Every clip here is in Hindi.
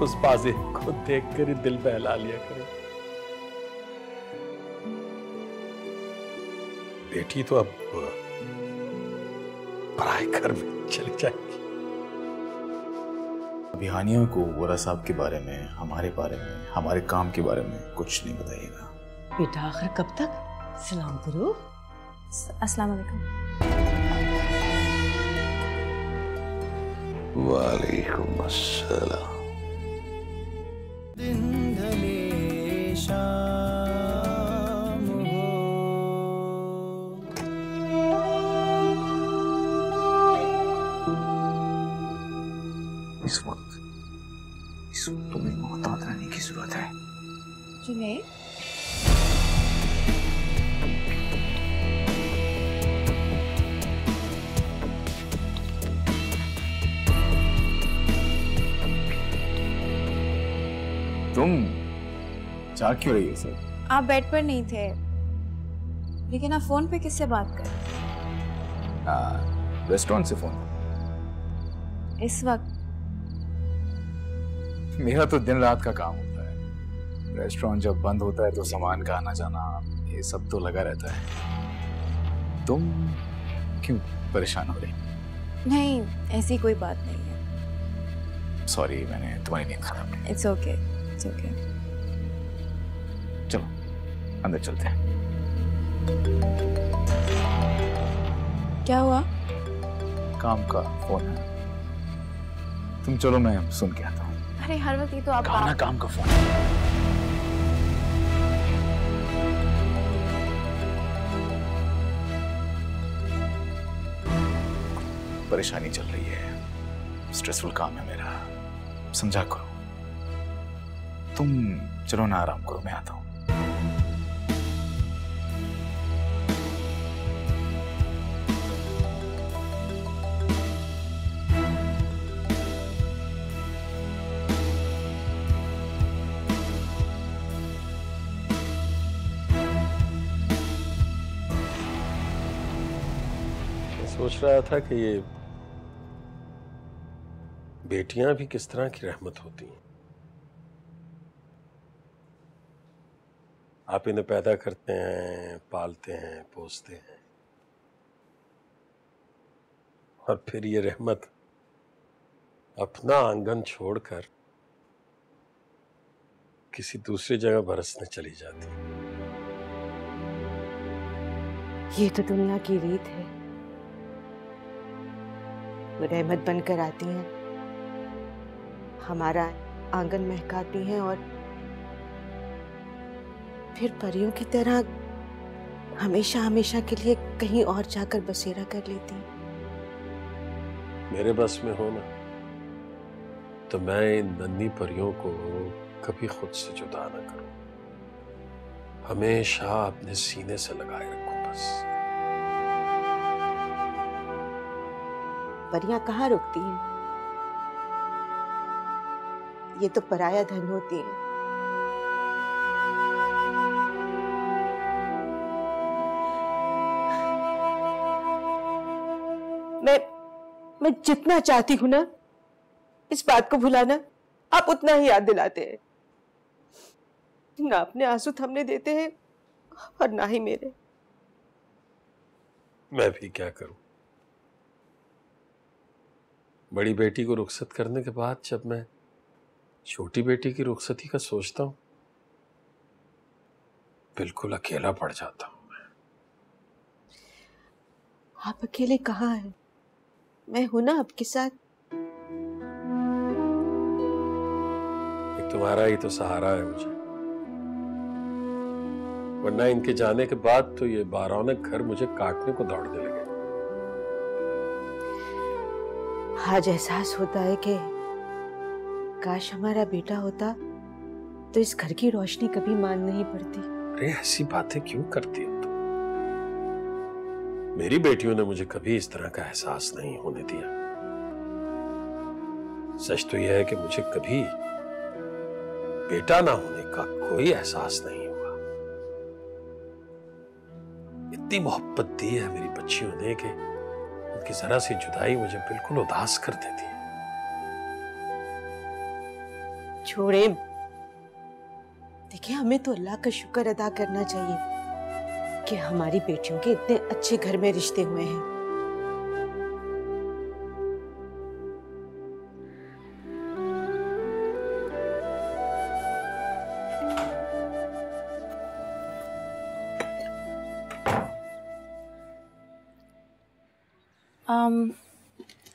उस पाजे को देखकर ही दिल बहला लिया करे। बेटी तो अब पराए घर में चली जाएगी। अभी हानिया को वोरा साहब के बारे में, हमारे बारे में, हमारे काम के बारे में कुछ नहीं बताइएगा। बेटा आखिर कब तक? सलाम करो। अस्सलाम वालेकुम। वालेकुम अस्सलाम। इस वक्त तुम्हें मोहतात रहने की जरूरत है। जुनैद, तुम जा क्यों रही हो सर? आप बेड पर नहीं थे, लेकिन आप फोन पे किससे बात कर रहे रेस्टोरेंट से फोन। इस वक्त? मेरा तो दिन रात का काम होता है। रेस्टोरेंट जब बंद होता है तो सामान का आना जाना ये सब तो लगा रहता है। तुम क्यों परेशान हो रही? नहीं, ऐसी कोई बात नहीं है। सॉरी, मैंने तुम्हारी नींद खराब की। It's okay, it's okay. चलो अंदर चलते हैं। क्या हुआ? काम का फोन है। तुम चलो, मैं सुन के आता हूँ। अरे हर वक्त ये तो आप काम का फोन। परेशानी चल रही है, स्ट्रेसफुल काम है मेरा, समझा करो। तुम चलो ना, आराम करो, मैं आता हूँ। सोच रहा था कि ये बेटियां भी किस तरह की रहमत होती हैं। आप इन्हें पैदा करते हैं, पालते हैं, पोसते हैं, और फिर ये रहमत अपना आंगन छोड़कर किसी दूसरी जगह बरसने चली जाती है। ये तो दुनिया की रीत है। वो रहमत बनकर आती हैं, हमारा आंगन महकाती हैं और फिर परियों की तरह हमेशा हमेशा के लिए कहीं और जाकर बसेरा कर लेती हैं। मेरे बस में हो ना तो मैं इन नन्ही परियों को कभी खुद से जुदा ना करूं, हमेशा अपने सीने से लगाए रखूं बस। परियां कहाँ रुकती हैं? ये तो पराया धन होती है। मैं जितना चाहती हूं ना इस बात को भुलाना, आप उतना ही याद दिलाते हैं। ना अपने आंसू थमने देते हैं और ना ही मेरे। मैं भी क्या करूं? बड़ी बेटी को रुखसत करने के बाद जब मैं छोटी बेटी की रुखसती का सोचता हूं, बिल्कुल अकेला पड़ जाता हूं। आप अकेले कहाँ हैं? मैं हूं ना आपके साथ। एक तुम्हारा ही तो सहारा है मुझे, वरना इनके जाने के बाद तो ये बारौने घर मुझे काटने को दौड़ने लगे। आज एहसास होता है कि काश हमारा बेटा होता तो इस घर की रोशनी कभी मान नहीं पड़ती। अरे ऐसी बातें क्यों करती हो तुम? मेरी बेटियों ने मुझे कभी इस तरह का एहसास नहीं होने दिया। सच तो यह है कि मुझे कभी बेटा ना होने का कोई एहसास नहीं हुआ। इतनी मोहब्बत दी है मेरी बच्चियों ने कि उनकी जरा सी जुदाई मुझे बिल्कुल उदास कर देती है। छोड़े। देखिए, हमें तो अल्लाह का शुक्र अदा करना चाहिए कि हमारी बेटियों के इतने अच्छे घर में रिश्ते हुए हैं।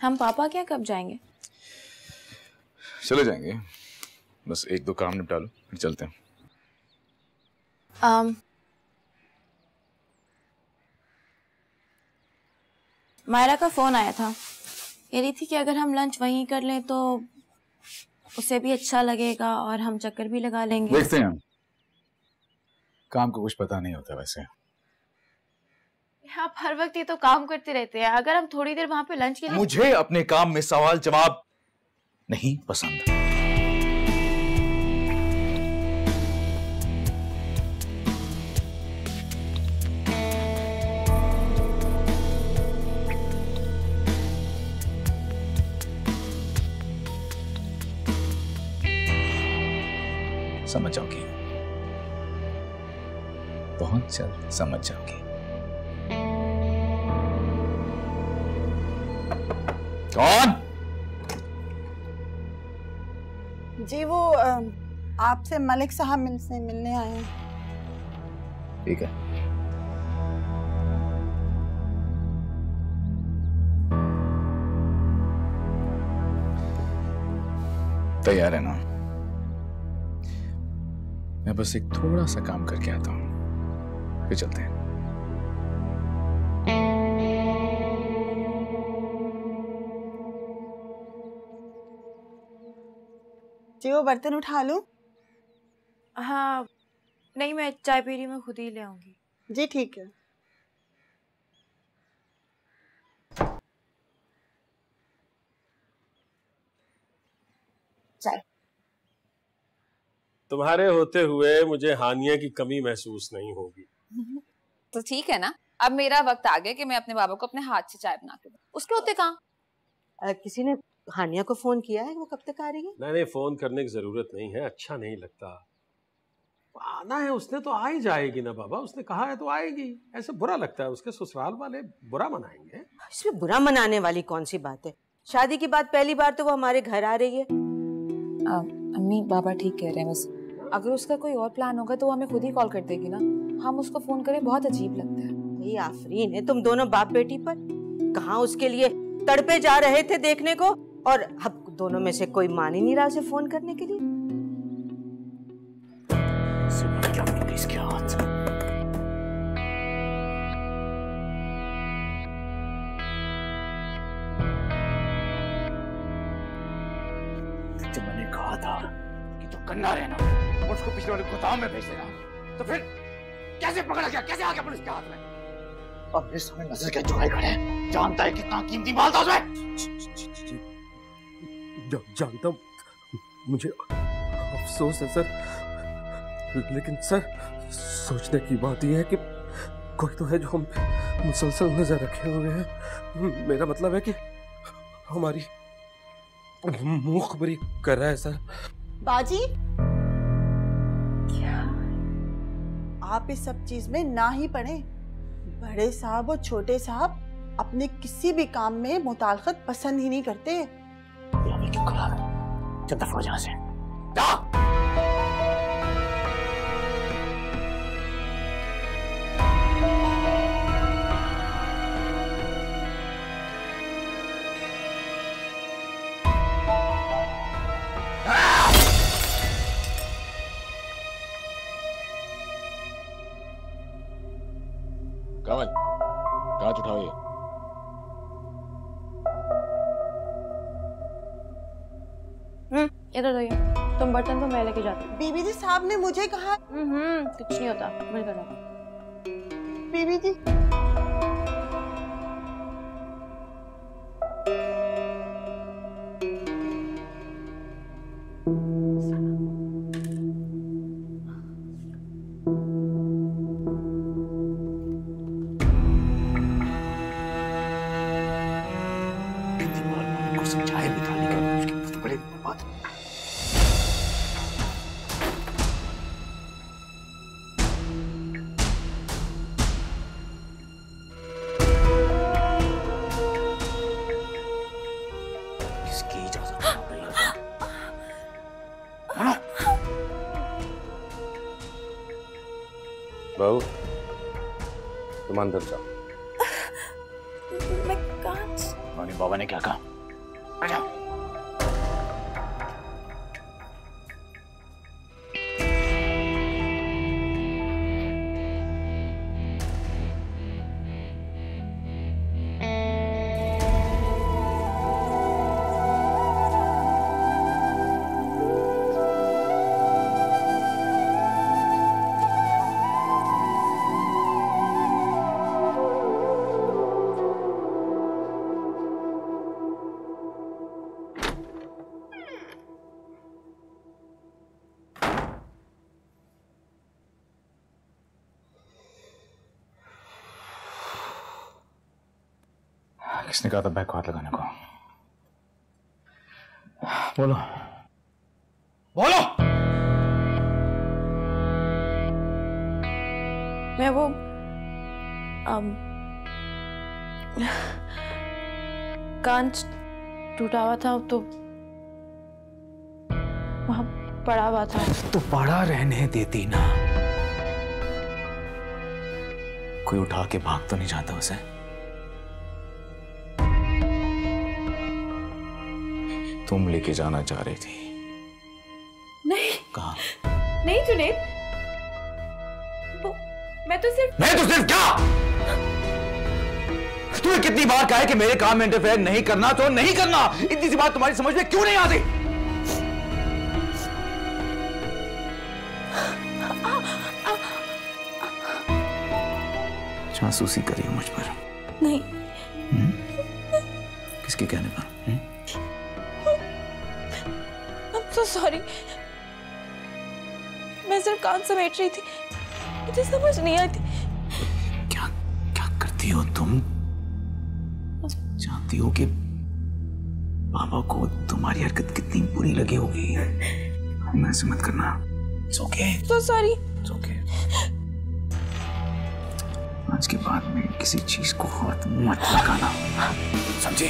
हम पापा क्या कब जाएंगे? चले जाएंगे, बस एक दो काम निपटा लो फिर चलते हैं। मायरा का फोन आया था, कह रही थी कि अगर हम लंच वहीं कर लें तो उसे भी अच्छा लगेगा और हम चक्कर भी लगा लेंगे। देखते हैं, काम को कुछ पता नहीं होता वैसे। आप हर वक्त ये तो काम करते रहते हैं, अगर हम थोड़ी देर वहां पे लंच के लिए। मुझे अपने काम में सवाल जवाब नहीं पसंद। समझ जाओगी, बहुत जल्द समझ जाओगी। कौन? जी वो आपसे मलिक साहब मिलने आए हैं। ठीक है, तैयार है ना? मैं बस एक थोड़ा सा काम करके आता हूं, फिर चलते हैं। जी वो बर्तन उठा लूं? हाँ नहीं, मैं चाय पी रही, मैं खुद ही ले आऊंगी। जी ठीक है। चाय। तुम्हारे होते हुए मुझे हानिया की कमी महसूस नहीं होगी। तो ठीक है ना, अब मेरा वक्त आ गया कि मैं अपने बाबा को अपने हाथ से चाय बना के दूं। उसके होते कहाँ? किसी ने हानिया को फोन किया है? वो कब तक आ रही है? नहीं, फोन करने की जरूरत नहीं है, अच्छा नहीं लगता। आना है उसने तो आ ही जाएगी ना बाबा, उसने कहा है तो आएगी। ऐसे बुरा लगता है, उसके ससुराल वाले बुरा मनाएंगे। इसमें बुरा मनाने वाली कौन सी बात है? शादी के बाद पहली बार तो वो हमारे घर आ रही है। अम्मी बाबा ठीक कह रहे हैं, बस अगर उसका कोई और प्लान होगा तो वो हमें खुद ही कॉल कर देगी ना, हम उसको फोन करें बहुत अजीब लगता है। ये आफरीन है तुम दोनों बाप बेटी पर। कहाँ उसके लिए तड़पे जा रहे थे देखने को, और अब दोनों में से कोई मान ही नहीं रहा उसे फोन करने के लिए। इसके हाथ जब मैंने कहा था कि तो करना रहना और उसको पिछले वाले गोदाम में भेज देना, तो फिर कैसे पकड़ा गया, कैसे आ गया पुलिस के हाथ में? और मेरे सामने नजर क्या चुराए खड़े हैं, जानता है कितना कीमती माल था उसमें। जानता हूं, मुझे अफसोस है सर, लेकिन सर सोचने की बात यह है कि कोई तो है जो हम पे मुसलसल नजर रखे हुए हैं। मेरा मतलब है कि हमारी मुखबरी कर रहा है सर। बाजी क्या आप इस सब चीज में ना ही पड़े। बड़े साहब और छोटे साहब अपने किसी भी काम में मुतालकत पसंद ही नहीं करते। क्यों खड़ा है? चल दफा हो यहाँ से। कावल, कांच उठाओ ये। इधर दो, तुम बर्तन तो मैं लेके जाती हूँ। बीबी जी साहब ने मुझे कहा। कुछ नहीं होता, मैं कर रहा हूँ। बीबी जी तुम अंदर जाओ। मैं कांच। मम्मी बाबा ने क्या कहा? आजा। किसने कहा था बैग को हाथ लगाने को? बोलो बोलो। मैं वो कांच टूटा हुआ था तो वहां पड़ा हुआ था। तो पड़ा रहने देती ना, कोई उठा के भाग तो नहीं जाता उसे? तुम लेके जाना चाह रही थी। नहीं। कहाँ? नहीं जुनैद, वो मैं तो सिर्फ क्या? तुम्हें कितनी बार कहा है कि मेरे काम में इंटरफेयर नहीं करना तो नहीं करना? इतनी सी बात तुम्हारी समझ में क्यों नहीं आती? जासूसी करी हो मुझ पर? नहीं। किसके कहने पर? So sorry. मैं सिर्फ कान समेट रही थी, मुझे समझ नहीं आती। क्या क्या करती हो तुम? जानती हो कि पापा को तुम्हारी हरकत कितनी बुरी लगी होगी। ऐसे मत करना। It's okay. So sorry. It's okay. आज के बाद में किसी चीज को हाथ मत लगाना, समझे?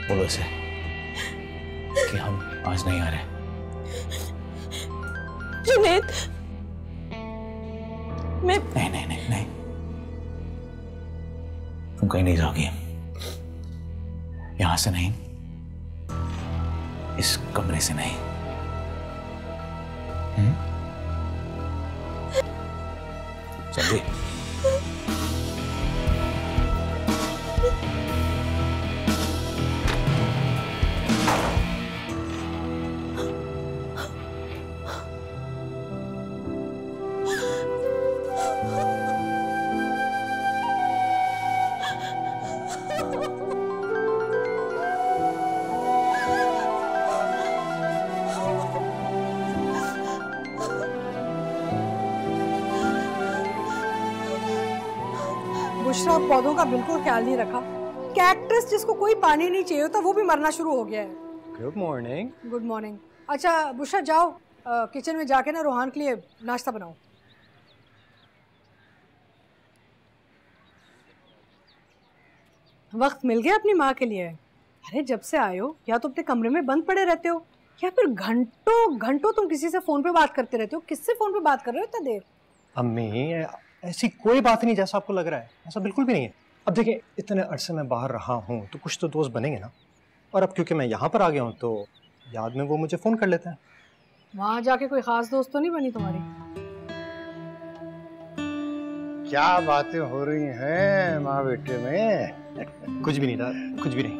बोलो इसे कि हम आज नहीं आ रहे। जुनैद, मैं नहीं नहीं नहीं नहीं, तुम कहीं नहीं जाओगी। यहां से नहीं, इस कमरे से नहीं। समझी? बुशरा पौधों का बिल्कुल ख्याल नहीं रखा। कैक्टस जिसको कोई पानी नहीं चाहिए होता वो भी मरना शुरू हो गया है। Good morning. Good morning. अच्छा बुशरा जाओ किचन में जाके ना रोहान के लिए नाश्ता बनाओ। वक्त मिल गया अपनी माँ के लिए? अरे जब से आए हो या तो अपने कमरे में बंद पड़े रहते हो या फिर घंटों घंटों तुम किसी से फोन पे बात करते रहते हो। किससे फोन पे बात कर रहे हो इतना देर? अम्मी ऐसी कोई बात नहीं जैसा आपको लग रहा है, ऐसा बिल्कुल भी नहीं है। अब देखिए इतने अरसे में बाहर रहा हूँ तो कुछ तो दोस्त बनेंगे ना, और अब क्योंकि मैं यहाँ पर आ गया हूँ तो याद में वो मुझे फ़ोन कर लेते हैं। वहाँ जाके कोई खास दोस्त तो नहीं बनी तुम्हारी? क्या बातें हो रही हैं माँ बेटे में? कुछ भी नहीं था, कुछ भी नहीं।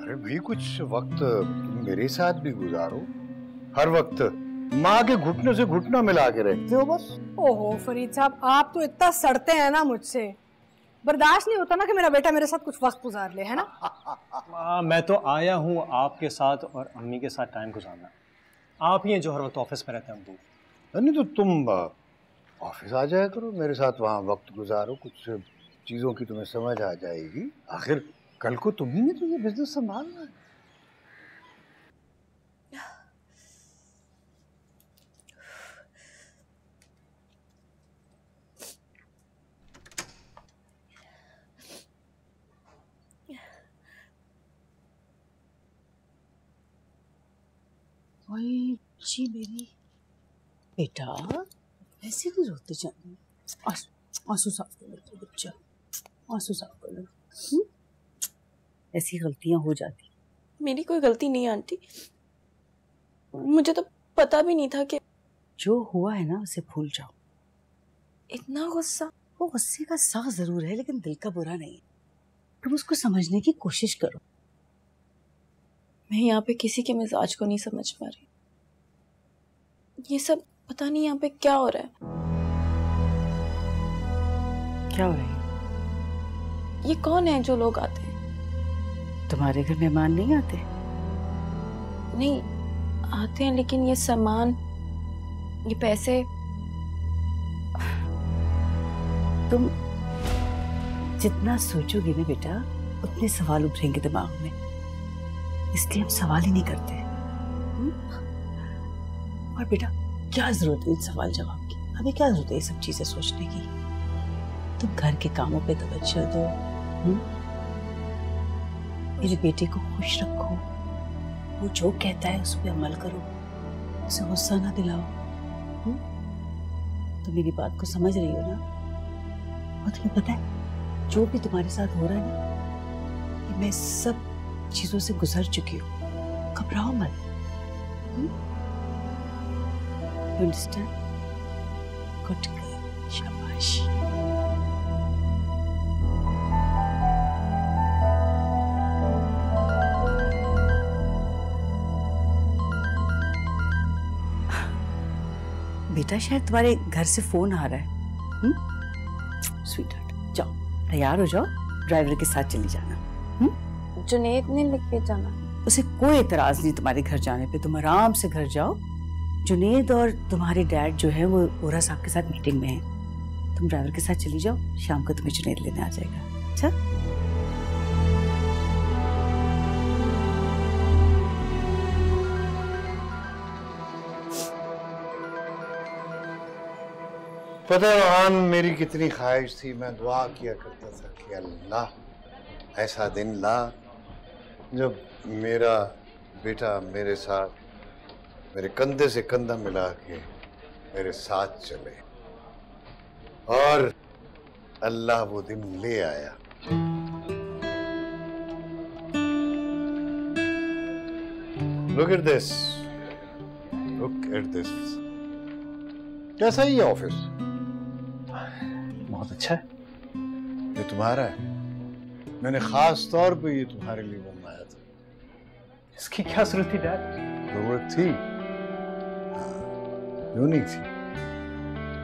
अरे भाई कुछ वक्त तुम मेरे साथ भी गुजारो। हर वक्त माँ के घुटने से घुटना मिला के रहते हो बस। ओहो फरीद साहब, आप तो इतना सड़ते हैं ना मुझसे, बर्दाश्त नहीं होता ना कि मेरा बेटा मेरे साथ कुछ वक्त गुजार ले, है ना? मैं तो आया हूँ आपके साथ और अम्मी के साथ टाइम गुजारना। आप ही हैं जो हर वक्त ऑफिस में रहते हैं अब्बू। नहीं तो तुम ऑफिस आ जाया करो, मेरे साथ वहाँ वक्त गुजारो, कुछ चीजों की तुम्हें समझ आ जाएगी। आखिर कल को तुम्ही ने तो ये बिजनेस संभालना है। ओए जी मेरी बेटा, ऐसे क्यों रोते जाने? आंसू साफ कर लो बच्चा, आंसू साफ कर लो। ऐसी गलतियां हो जाती। मेरी कोई गलती नहीं आंटी, मुझे तो पता भी नहीं था कि जो हुआ है ना उसे भूल जाओ। इतना गुस्सा? वो गुस्से का सा जरूर है लेकिन दिल का बुरा नहीं है। तुम उसको समझने की कोशिश करो। मैं यहाँ पे किसी के मिजाज को नहीं समझ पा रही। ये सब पता नहीं यहाँ पे क्या हो रहा है। क्या हो रहा है? ये कौन है जो लोग आते हैं? तुम्हारे घर मेहमान नहीं आते? नहीं आते हैं, लेकिन ये सामान, ये पैसे। तुम जितना सोचोगी ना बेटा, उतने सवाल उभरेंगे दिमाग में, इसलिए हम सवाल ही नहीं करते। और बेटा क्या जरूरत है इन सवाल जवाब की? हमें क्या जरूरत है ये सब चीजें सोचने की? तुम घर के कामों पे तवज्जो दो। मेरे बेटे को खुश रखो, वो जो कहता है उस पर अमल करो, उसे गुस्सा ना दिलाओ। तो मेरी बात को समझ रही हो ना? और तुम्हें पता है जो भी तुम्हारे साथ हो रहा है ना, कि मैं सब चीजों से गुजर चुकी हूँ। घबराओ मत। You understand? Good girl. शाबाश। बेटा शायद तुम्हारे घर से फोन आ रहा है। स्वीटहार्ट, जाओ तैयार हो जाओ, ड्राइवर के साथ चली जाना। जुनैद ने लेके जाना। उसे कोई एतराज नहीं तुम्हारे घर जाने पे, तुम आराम से घर जाओ। जुनैद और तुम्हारे डैड जो है वो ओरा साहब के साथ मीटिंग में है। तुम ड्राइवर के साथ चली जाओ, शाम को तुम्हें जुनैद लेने आ जाएगा। अच्छा? पता है रोहान, मेरी कितनी ख्वाहिश थी, मैं दुआ किया करता था कि अल्लाह ऐसा दिन ला जब मेरा बेटा मेरे साथ, मेरे कंधे से कंधा मिला के मेरे साथ चले। और अल्लाह वो दिन ले आया। Look at this. Look at this. कैसा ही ऑफिस? बहुत अच्छा है। ये तुम्हारा है? मैंने खास तौर पे ये तुम्हारे लिए बनवाया था। इसकी क्या जरूरत थी डैड? जरूरत थी? क्यों नहीं थी?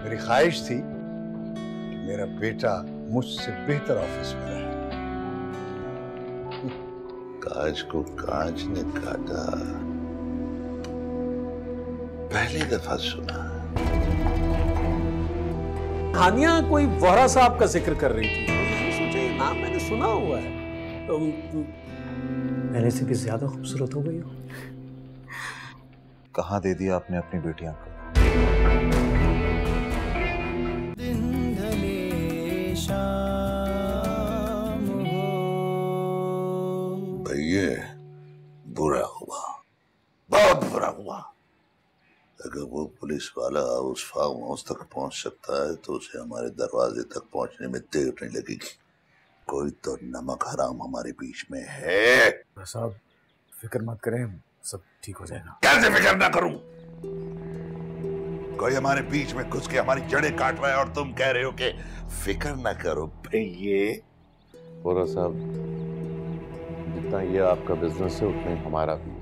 मेरी ख्वाहिश थी कि मेरा बेटा मुझसे बेहतर ऑफिस में रहे। कांच को कांच ने काटा, पहली दफा सुना। हानिया कोई वोहरा साहब का जिक्र कर रही थी, मैंने सोचा ये नाम मैंने सुना हुआ है। तो पहले से भी ज्यादा खूबसूरत हो गई हो। कहाँ दे दिया आपने अपनी बेटियां को? भैया बुरा हुआ, बहुत बुरा हुआ। अगर वो पुलिस वाला उस फार्म हाउस तक पहुंच सकता है तो उसे हमारे दरवाजे तक पहुंचने में देर नहीं लगेगी। कोई तो नमक हराम हमारे बीच में है। साहब फिक्र मत करें, सब ठीक हो जाएगा। कैसे फिक्र ना करूं? कोई हमारे बीच में घुस के हमारी जड़ें काट रहा है और तुम कह रहे हो कि फिक्र ना करो। भैया वोरा साहब, जितना ये आपका बिजनेस है उतना ही हमारा भी है।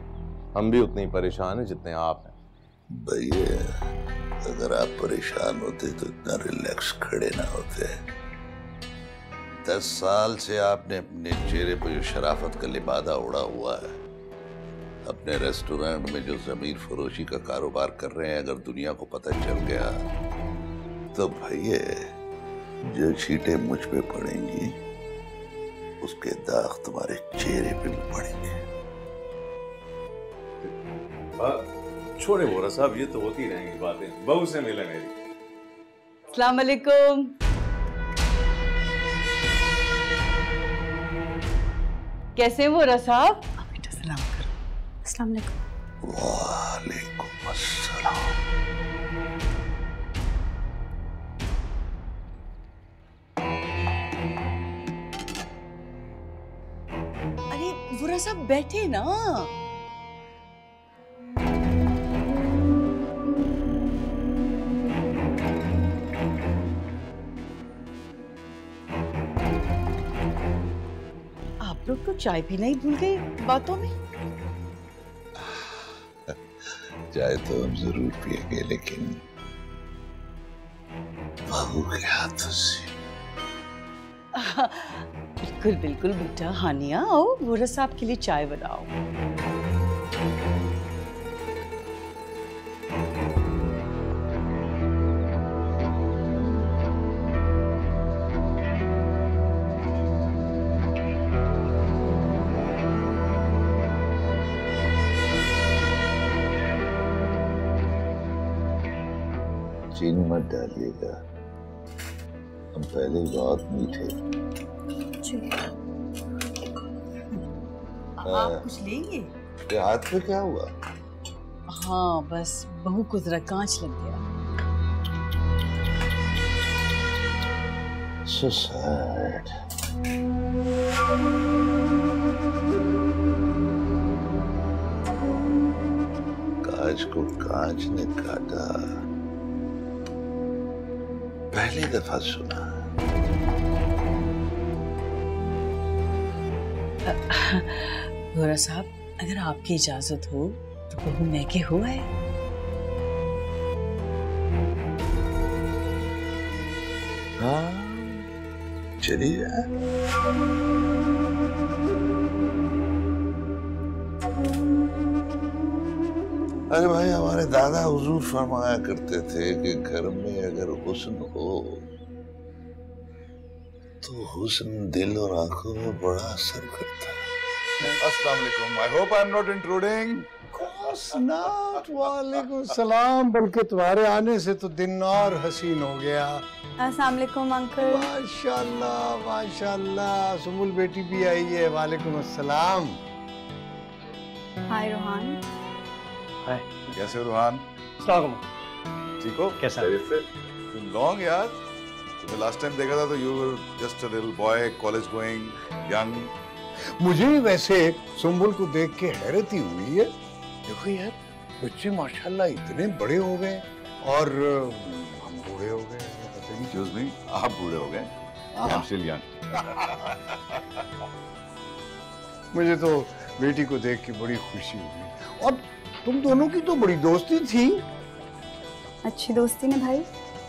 हम भी उतने ही परेशान हैं जितने आप हैं। भैया अगर आप परेशान होते तो इतना रिलैक्स खड़े ना होते। 10 साल से आपने अपने चेहरे पर जो शराफत का लिबादा उड़ा हुआ है, अपने रेस्टोरेंट में जो जमीर फरोशी का कारोबार कर रहे हैं, अगर दुनिया को पता चल गया तो भैया जो छींटे मुझ पे पड़ेंगी उसके दाग तुम्हारे चेहरे पे भी पड़ेंगे। छोड़े बोरा साहब, ये तो होती रहेंगी बातें। बहू से मिले मेरी। अस्सलाम वालेकुम। कैसे हैं वोरा साहब? आप बेटा सलाम करो। अस्सलाम वालेकुम। वालेकुम अस्सलाम। अरे वोरा साहब बैठे ना। आप लोग तो चाय पीना ही भूल गए बातों में। चाय तो हम जरूर पिएंगे, लेकिन बहू के हाथों से। बिल्कुल बिल्कुल बेटा। हानिया आओ, वोरा साहब के लिए चाय बनाओ। चीनी मत डालिएगा, हम पहले ही बहुत मीठे। आप कुछ लेंगे? ये हाथ पे क्या हुआ? हाँ बस बहू को जरा कांच लग गया। So sad. कांच को कांच ने काटा, पहली दफा सुना। वोरा साहब, अगर आपकी इजाजत हो तो बहू मैके हो आए। हाँ चलिए। अरे भाई, हमारे दादा हुजूर फरमाया करते थे कि घर में अगर हुस्न हो तो हुस्न दिल और आंखों में बड़ा असर करता है। अस्सलाम वालेकुम। I hope I'm not intruding. Course not. वालेकुम सलाम। बल्कि तुम्हारे आने से तो दिन और हसीन हो गया। अस्सलाम वालेकुम अंकल। माशाल्लाह माशाल्लाह। सुमुल बेटी भी आई है। वालेकुम अस्सलाम। हाय रोहान। हाय, कैसे हो रोहान? ठीक हो? कैसा? लॉन्ग यार। तो लास्ट टाइम देखा था तो you were just a little boy, college going, young. मुझे भी वैसे सुम्बुल को देख के हैरत ही हुई है। देखो यार, बच्चे माशाल्लाह इतने बड़े हो गए और हम बूढ़े हो गए। एक्सक्यूज मी, आप बूढ़े हो गए? I am still young. मुझे तो बेटी को देख के बड़ी खुशी हुई। और तुम दोनों की तो बड़ी दोस्ती थी। अच्छी दोस्ती ने भाई,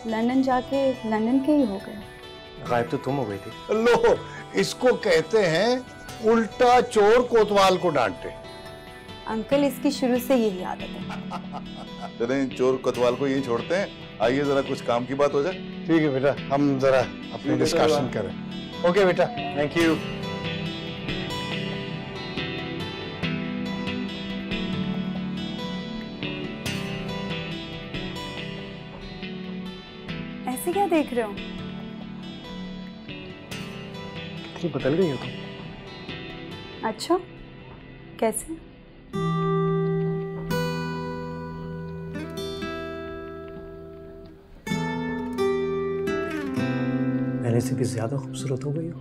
लंदन जाके लंदन के ही हो गए। गायब तो तुम हो गई थी। लो, इसको कहते हैं उल्टा चोर कोतवाल को डांटे। अंकल, इसकी शुरू से यही आदत है। चलें, चोर कोतवाल को यहीं छोड़ते हैं। आइए जरा कुछ काम की बात हो जाए। ठीक है बेटा, हम जरा अपनी डिस्कशन करें। ओके बेटा, थैंक यू। ऐसे क्या देख रहे हो? कितनी बदल गई हो तुम। अच्छा, कैसे? पहले से भी ज्यादा खूबसूरत हो गई हो।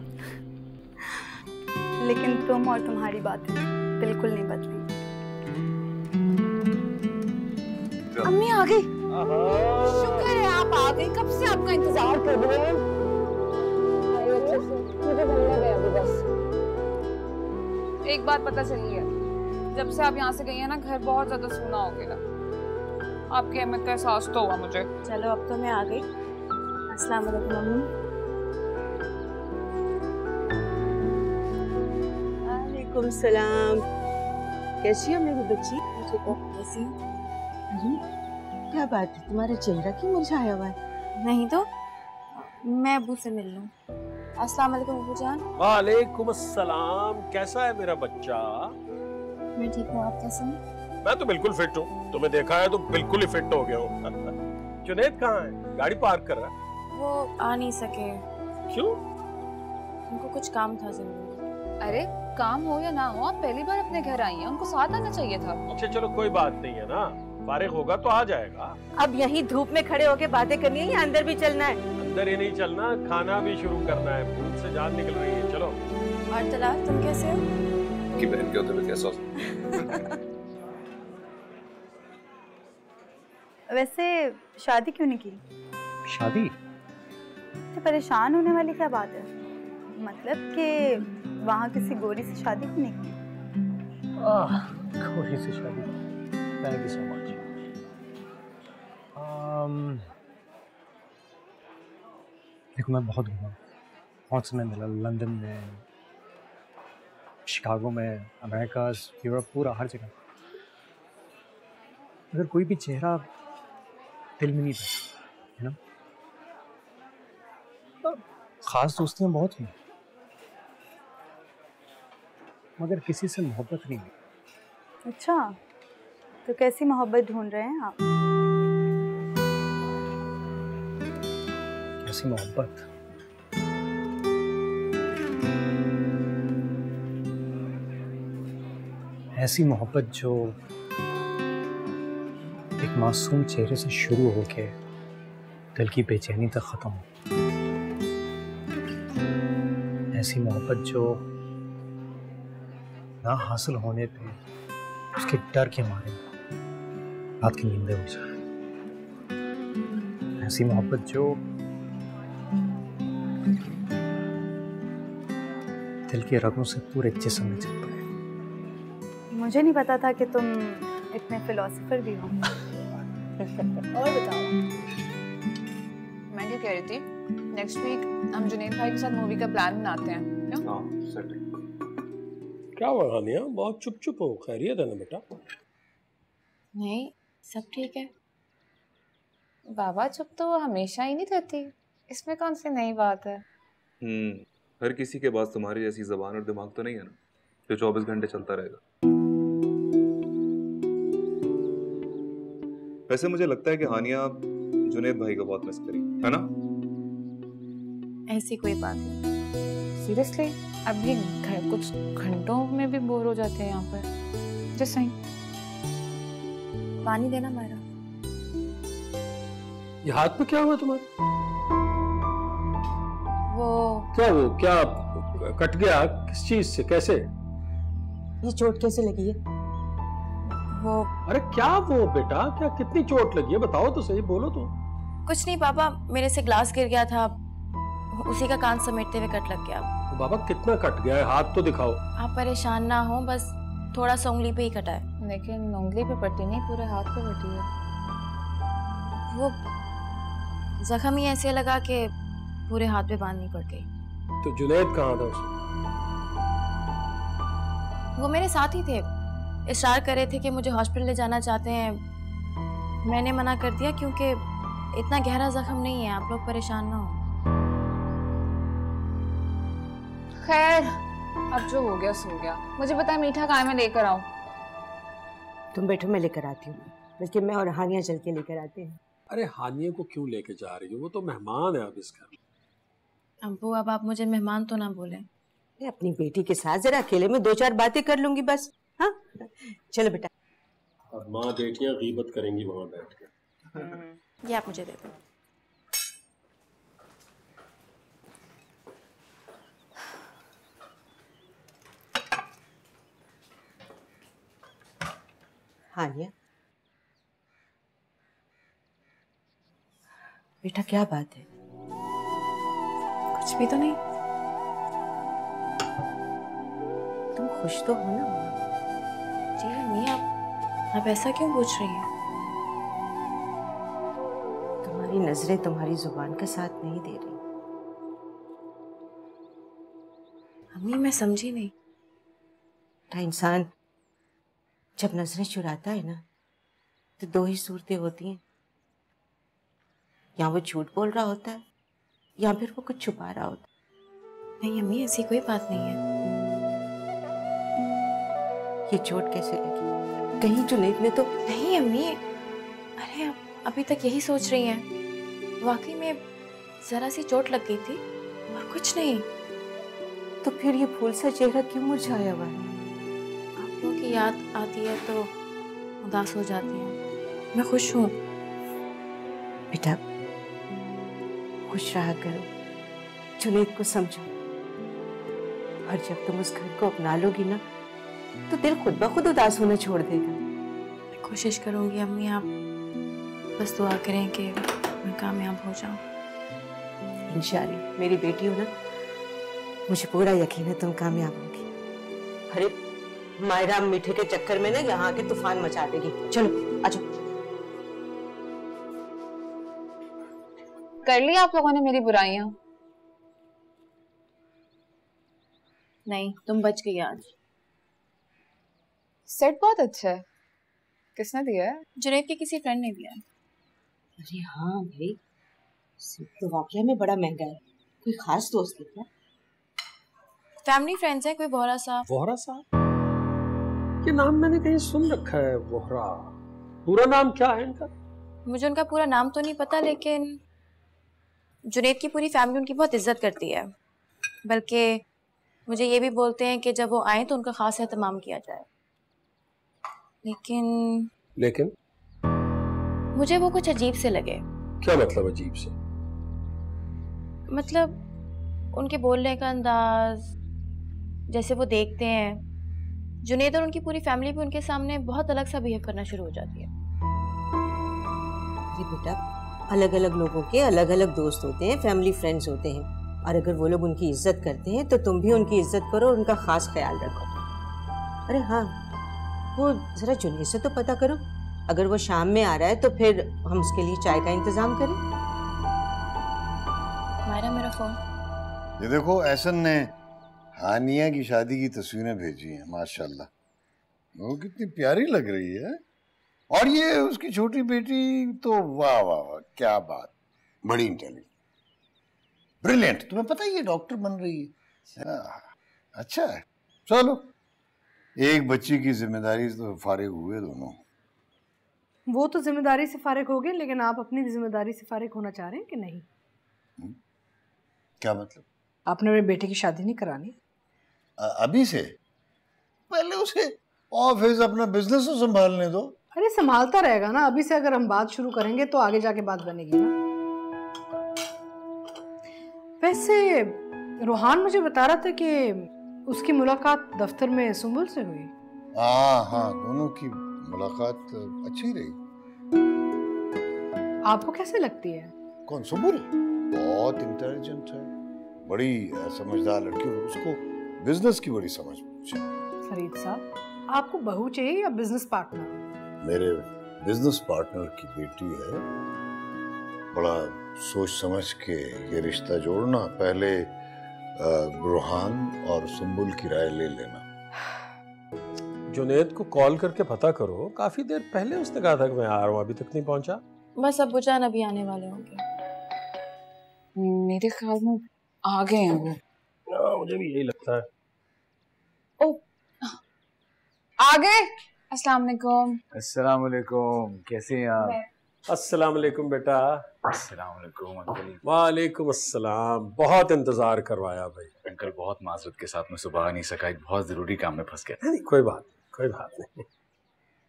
लेकिन तुम और तुम्हारी बातें बिल्कुल नहीं बदली। अम्मी आ गई। शुक्र है आप आ गई। कब से आपका इंतजार कर रहे हैं। मुझे बनना गया अभी बस। एक बात पता चली है, जब से आप यहाँ से गई हैं ना, घर बहुत ज्यादा सूना हो गया। आपकी अहमियत का एहसास तो हुआ मुझे। चलो, अब तो मैं आ गई। अस्सलाम वालेकुम मम्मी। वालेकुम सलाम। कैसी हो मेरी बच्ची? कैसी? क्या बात है, तुम्हारा चेहरा क्यों मुरझाया हुआ है? नहीं तो, मैं अबू से मिल लूं। अस्सलाम वालेकुम अबू जान। वालेकुम अस्सलाम। कैसा है मेरा बच्चा? मैं ठीक हूँ, आप कैसे हैं? मैं तो बिल्कुल फिट हूँ, तुम्हें देखा है तो बिल्कुल ही फिट हो गया हूँ। जुनैद कहाँ है? गाड़ी पार्क कर रहा है। वो आ नहीं सके। क्यों? उनको कुछ काम था जिंदगी। अरे काम हो या ना हो, आप पहली बार अपने घर आई हैं, उनको साथ आना चाहिए था। अच्छा चलो कोई बात नहीं है ना, फारिग होगा तो आ जाएगा। अब यहीं धूप में खड़े होके बातें करनी है या अंदर भी चलना है? अंदर ही नहीं चलना, खाना भी शुरू करना है, भूख से जान निकल रही है। चलो। और तलाक, तुम कैसे हो? कि बहन के होते हुए कैसा हो? वैसे शादी क्यों नहीं की? शादी? तो परेशान होने वाली क्या बात है? मतलब कि वहाँ किसी गोरी से शादी क्यों नहीं की? गोरी से शादी? Thank you so much. देखो मैं बहुत घूमा, बहुत समय मिला, लंदन में, शिकागो में, अमेरिका, यूरोप, पूरा हर जगह। अगर कोई भी चेहरा दिल में नहीं बैठा, है ना? तो खास दोस्तियां बहुत हुई, मगर किसी से मोहब्बत नहीं हुई। अच्छा, तो कैसी मोहब्बत ढूंढ रहे हैं आप? कैसी मोहब्बत? ऐसी मोहब्बत जो एक मासूम चेहरे से शुरू होके दिल की बेचैनी तक खत्म हो। ऐसी मोहब्बत जो ना हासिल होने पे उसके डर के मारे रात की नींदें हो जाए। ऐसी मोहब्बत जो दिल की रगों से पूरे जिस्म में चल पड़े। मुझे नहीं पता था कि तुम इतने फिलोसोफर भी हो। और बताओ, मैं क्या कह रही थी, नेक्स्ट वीक हम जुनैद भाई के साथ मूवी का प्लान बनाते हैं क्या? क्या हुआ हानिया, बहुत चुप चुप हो? खैरियत है ना बेटा? नहीं, सब ठीक है। बाबा चुप तो वो हमेशा ही नहीं रहती, इसमें कौन सी नई बात है? हर किसी के पास तुम्हारी जैसी जबान और दिमाग तो नहीं है ना, जो 24 घंटे चलता रहेगा। वैसे मुझे लगता है कि हानिया जुनैद भाई को बहुत मिस करी है ना? ऐसी कोई बात नहीं। सीरियसली, अभी घर कुछ घंटों में भी बोर हो जाते हैं यहाँ पर। जस्ट सही। पानी देना मायरा। ये हाथ में क्या हुआ तुम्हारे? वो क्या कट गया? किस चीज से? कैसे? ये चोट कैसे लगी है? वो अरे क्या वो बेटा, क्या कितनी चोट लगी है? बताओ तो सही, बोलो तो। कुछ नहीं पापा, मेरे से ग्लास गिर गया था, उसी का कान समेटते हुए कट लग गया। तो बाबा कितना कट गया है? हाथ तो दिखाओ। आप परेशान ना हो, बस थोड़ा सा उंगली पे ही कटा है। लेकिन उंगली पे पट्टी नहीं, पूरे हाथ पे पट्टी है। वो जख्म ही ऐसे लगा कि पूरे हाथ पे बांधनी पड़ गई। तो जुनैद कहाँ था उसमें? वो मेरे साथ ही थे, इशारा कर रहे थे कि मुझे हॉस्पिटल ले जाना चाहते हैं। मैंने मना कर दिया क्योंकि इतना गहरा जख्म नहीं है, आप लोग परेशान ना हो। खैर, अब जो हो गया सो गया। मुझे पता, मीठा कहाँ मैं लेकर आऊं? तुम बैठो, मैं लेकर आती हूँ। बल्कि मैं और हानिया चल के लेकर आते हैं। अरे हानिया को क्यों लेके जा रही हो? वो तो मेहमान है अब इस घर में। अब्बू, अब आप मुझे मेहमान तो ना बोले। अपनी बेटी के साथ जरा अकेले में 2-4 बातें कर लूंगी बस। हाँ, चलो बेटा। और माँ बेटियां गीबत करेंगी वहां बैठ के। ये आप मुझे दे दो। हानिया, बेटा क्या बात है? कुछ भी तो नहीं। तुम खुश तो हो ना? जी अम्मी, आप ऐसा क्यों पूछ रही हैं? तुम्हारी नजरें तुम्हारी जुबान का साथ नहीं दे रही। अम्मी, मैं समझी नहीं। इंसान जब नजरें चुराता है ना, तो 2 ही सूरतें होती हैं। या वो झूठ बोल रहा होता है या फिर वो कुछ छुपा रहा होता। नहीं अम्मी, ऐसी कोई बात नहीं है। ये चोट कैसे लगी? कहीं जुनैद ने तो नहीं अम्मी, अरे आप अभी तक यही सोच रही हैं? वाकई में जरा सी चोट लग गई थी और कुछ नहीं। तो फिर ये फूल सा चेहरा क्यों मुरझाया हुआ है? आप लोगों की याद आती है तो उदास हो जाती है। मैं खुश हूँ। बेटा खुश रहा करो, जुनैद को समझो, और जब तुम उस घर को अपना लोगी ना तो दिल खुद ब खुद उदास होना छोड़ देगा। मैं कोशिश करूंगी अम्मी, आप बस दुआ करें कि मैं कामयाब हो जाऊं। इंशाअल्लाह मेरी बेटी हो ना, मुझे पूरा यकीन है तुम कामयाब होगी। अरे मायरा मीठे के चक्कर में ना यहाँ के तूफान मचा देगी। चलो आ जाओ। कर ली आप लोगों ने मेरी बुराइयां? नहीं, तुम बच गई आज। सेट बहुत अच्छा है। किसने दिया है? जुनैद के किसी फ्रेंड ने दिया है। अरे हाँ भाई, सेट तो वाकई में बड़ा महंगा है। कोई खास दोस्त है क्या? फैमिली फ्रेंड्स है, कोई बोहरा साहब। बोहरा साहब? ये नाम मैंने कहीं सुन रखा है। बोहरा, पूरा नाम क्या है इनका? मुझे उनका पूरा नाम तो नहीं पता, लेकिन जुनैद की पूरी फैमिली उनकी बहुत इज्जत करती है। बल्कि मुझे ये भी बोलते हैं कि जब वो आए तो उनका खास एहतमाम किया जाए। लेकिन मुझे वो कुछ अजीब से लगे। क्या मतलब अजीब से? मतलब उनके बोलने का अंदाज, जैसे वो देखते हैं। जुनैद और उनकी पूरी फैमिली भी उनके सामने बहुत अलग सा बिहेव करना शुरू हो जाती है। अरे बेटा, अलग अलग लोगों के अलग अलग दोस्त होते हैं, फैमिली फ्रेंड्स होते हैं, और अगर वो लोग उनकी इज्जत करते हैं तो तुम भी उनकी इज्जत करो और उनका खास ख्याल रखो। अरे हाँ, वो जरा जुनैद से तो पता करो, अगर वो शाम में आ रहा है तो फिर हम उसके लिए चाय का इंतजाम करें। मायरा, मेरा फोन। ये देखो, एहसन ने हानिया की शादी की तस्वीरें भेजी हैं। माशाल्लाह, वो कितनी प्यारी लग रही है। और ये उसकी छोटी बेटी तो वाह वाह वाह, क्या बात, बड़ी इंटेलिजेंट, ब्रिलियंट। तुम्हें पता है ये डॉक्टर बन रही है। अच्छा है, चलो एक बच्ची की जिम्मेदारी से तो फारिग हुए दोनों। वो तो जिम्मेदारी से फारिग हो गए, लेकिन आप अपनी जिम्मेदारी से फारिग होना चाह रहे हैं कि नहीं? क्या मतलब? आपने मेरे बेटे की शादी नहीं करानी? अभी से? पहले उसे ऑफिस अपना बिजनेस तो संभालने दो। अरे संभालता रहेगा ना, अभी से अगर हम बात शुरू करेंगे तो आगे जाके बात बनेगी ना। वैसे रोहान मुझे बता रहा था कि उसकी मुलाकात दफ्तर में सुंबुल से हुई। हाँ, दोनों की मुलाकात अच्छी रही। आपको कैसे लगती है? कौन, सुंबुल? बहुत इंटेलिजेंट है, बड़ी समझदार लड़की, उसको बिजनेस की बड़ी समझ है। फरीद साहब, आपको बहू चाहिए या बिजनेस पार्टनर? मेरे बिजनेस पार्टनर की बेटी है। बड़ा सोच समझ के ये रिश्ता जोड़ना, पहले रोहान और सुंबुल की राय ले लेना। जुनैद को कॉल करके पता करो, काफी देर पहले उसने कहा था कि मैं आ रहा हूँ, अभी तक नहीं पहुंचा। बस अब्बू जान अभी आने वाले होंगे। मेरे ख्याल में आ गए हैं वो। मुझे भी यही लगता है। ओ, आ गए। अस्सलाम वालेकुम। अस्सलाम वालेकुम, कैसे हैं आप? अस्सलाम वालेकुम बेटा। अस्सलाम वालेकुम अंकल। वालेकुम अस्सलाम। बहुत इंतजार करवाया भाई। अंकल बहुत माजरत के साथ मैं सुबह आ नहीं सका, एक बहुत जरूरी काम में फंस गया। कोई बात नहीं।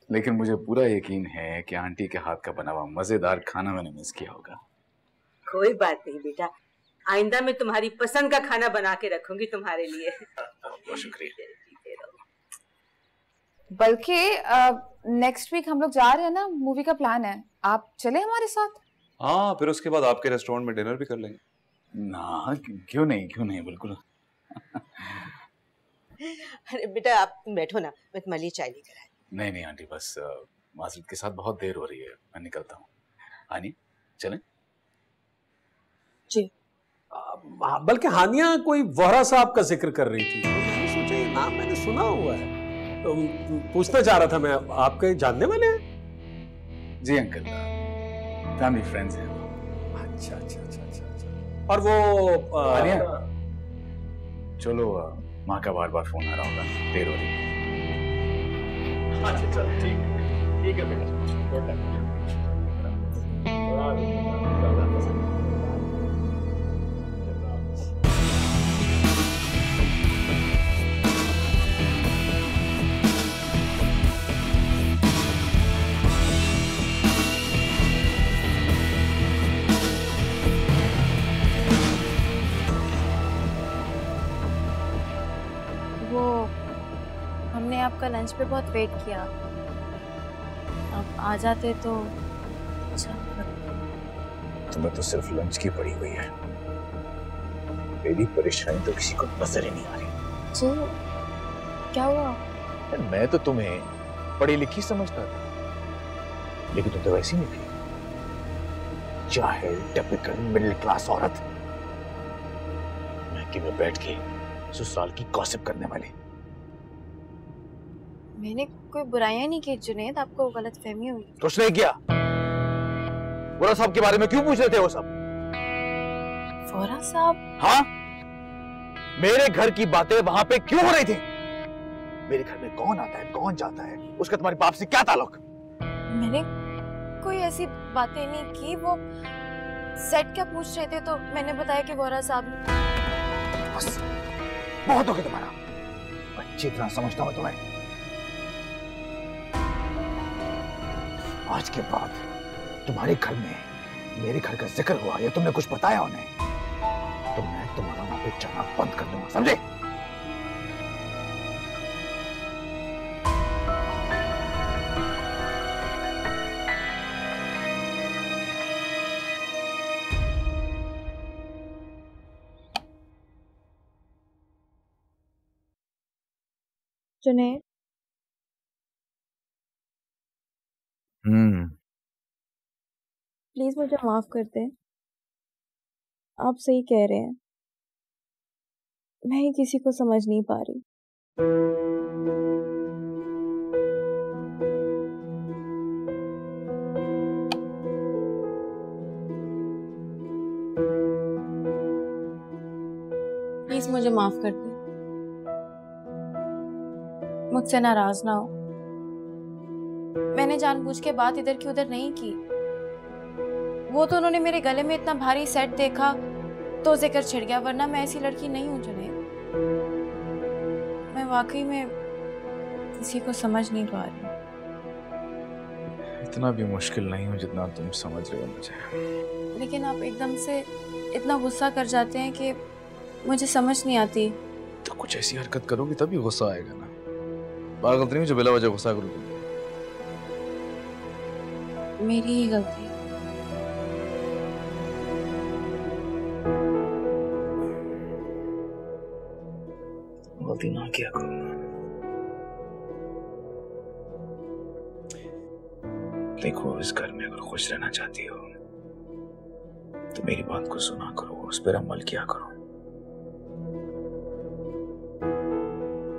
लेकिन मुझे पूरा यकीन है कि आंटी के हाथ का बना हुआ मजेदार खाना मैंने मिस किया होगा। कोई बात नहीं बेटा, आइंदा मैं तुम्हारी पसंद का खाना बना के रखूंगी तुम्हारे लिए। बहुत शुक्रिया। बल्कि नेक्स्ट वीक हम लोग जा रहे हैं ना, मूवी का प्लान है, आप चले हमारे साथ? हाँ, फिर उसके बाद आपके रेस्टोरेंट में डिनर भी कर लेंगे। ना, क्यों नहीं, बिल्कुल। अरे बेटा, आप तुम बैठो ना, मैं तुम्हारे लिए चाय लेकर आई। नहीं आंटी, बस माजरत के साथ बहुत देर हो रही है, मैं निकलता हूँ। आनी, चलें? जी। बल्कि हानिया कोई वोहरा साहब का जिक्र कर रही थी, तो मैंने सोचा ये नाम मैंने सुना हुआ है, तो पूछना चाह रहा था मैं, आपके जानने वाले हैं? जी अंकल, फैमिली फ्रेंड्स हैं। अच्छा। और वो चलो, माँ का बार बार फोन आ रहा होगा, देर हो रही है। अच्छा चल ठीक है बेटा। हमने आपका लंच पे बहुत वेट किया, आप आ जाते तो अच्छा। तुम्हें तो सिर्फ लंच की पड़ी हुई है, मेरी परेशानी तो किसी को नजर ही नहीं आ रही। जी क्या हुआ? मैं तो तुम्हें पढ़ी लिखी समझता था, लेकिन तुम तो वैसी निकली, चाहे टिपिकल मिडिल क्लास औरत, महकी में बैठ के ससुराल की गॉसिप करने वाली। मैंने कोई बुराइयां नहीं की जुनैद, आपको गलतफहमी हुई। कुछ नहीं किया। वोरा साहब के बारे में क्यों पूछ रहे थे वो सब? वोरा साहब? हाँ, मेरे घर की बातें वहां पे क्यों हो रही थी? मेरे घर में कौन आता है, कौन जाता है, उसका तुम्हारे बाप से क्या ताल्लुक? मैंने कोई ऐसी बातें नहीं की, वो सेट क्या पूछ रहे थे तो मैंने बताया कि वोरा साहब। बस बहुत हो गया तुम्हारा, अच्छी तरह समझता हूं तुम्हें। आज के बाद तुम्हारे घर में मेरे घर का जिक्र हुआ या तुमने कुछ बताया उन्हें, तो मैं तुम्हारा वहां पे जाना बंद कर दूंगा, समझे? जुनैद, प्लीज मुझे माफ कर दे, आप सही कह रहे हैं, मैं ही किसी को समझ नहीं पा रही। प्लीज मुझे माफ कर दे, मुझसे नाराज ना हो। मैंने जानबूझ के बात इधर की उधर नहीं की, वो तो उन्होंने मेरे गले में इतना भारी सेट देखा तो जिक्र छिड़ गया, वरना मैं ऐसी लड़की नहीं हूं जुनैद। मैं वाकई में किसी को समझ नहीं पा रही। इतना भी मुश्किल नहीं हूं जितना तुम समझ रहे हो मुझे। लेकिन आप एकदम से इतना गुस्सा कर जाते हैं कि मुझे समझ नहीं आती। तो कुछ ऐसी हरकत करोगी तभी गुस्सा आएगा ना, पागल तो नहीं जो बिला वजह गुस्सा करोगी। मेरी ही गलती है। गलती ना किया करो। देखो, इस घर में अगर खुश रहना चाहती हो तो मेरी बात को सुना करो, उस पर अमल किया करो,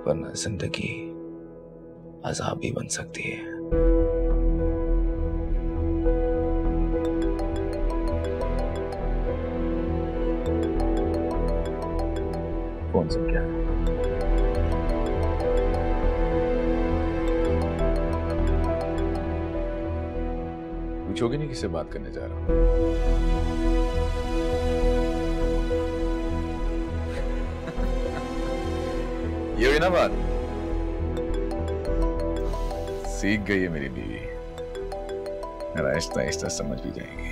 वरना जिंदगी अजाब भी बन सकती है। फोन से क्या? पूछोगे नहीं किससे बात करने जा रहा हूं? ये हुई ना बात, सीख गई है मेरी बीवी, आहिस्ता आहिस्ता समझ भी जाएंगे।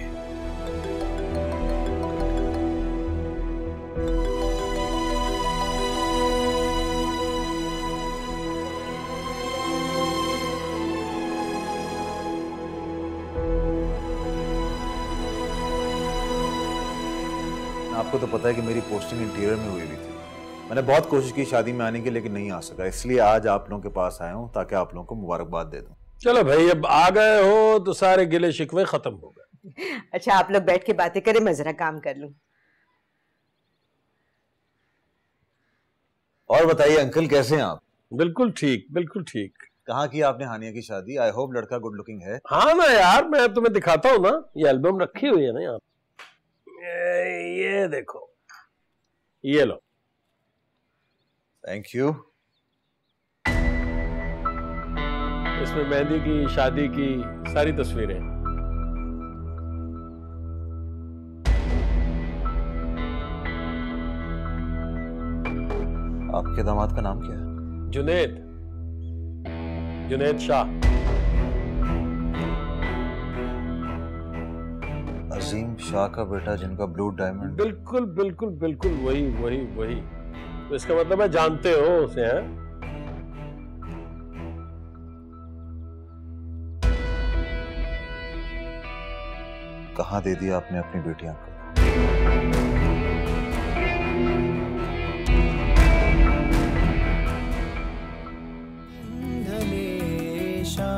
आपको तो पता है कि मेरी पोस्टिंग इंटीरियर में हुई थी। मैंने बहुत कोशिश की शादी में आने की, लेकिन नहीं आ सका, इसलिए आज आप लोगों के पास आया हूं ताकि आप लोगों को मुबारकबाद दे दूं। चलो भाई, अब आ गए हो तो सारे गिले शिकवे खत्म हो गए। अच्छा, आप लोग बैठ के बातें करें, मैं जरा काम कर लूं। और बताइए अंकल, कैसे हैं आप? बिल्कुल ठीक, बिल्कुल ठीक। कहाँ की आपने हानिया की शादी? आई होप लड़का गुड लुकिंग है। हाँ ना यार, मैं तुम्हें दिखाता हूँ ना, ये एल्बम रखी हुई है ना यहाँ। ये देखो, ये लो। Thank you. इसमें मेहंदी की, शादी की सारी तस्वीरें। आपके दामाद का नाम क्या है? जुनेद, जुनेद शाह। अजीम शाह का बेटा जिनका ब्लू डायमंड। बिल्कुल बिल्कुल बिल्कुल, वही वही वही। तो इसका मतलब है जानते हो उसे, हैं? कहाँ दे दिया आपने अपनी बेटियां को? धलेशा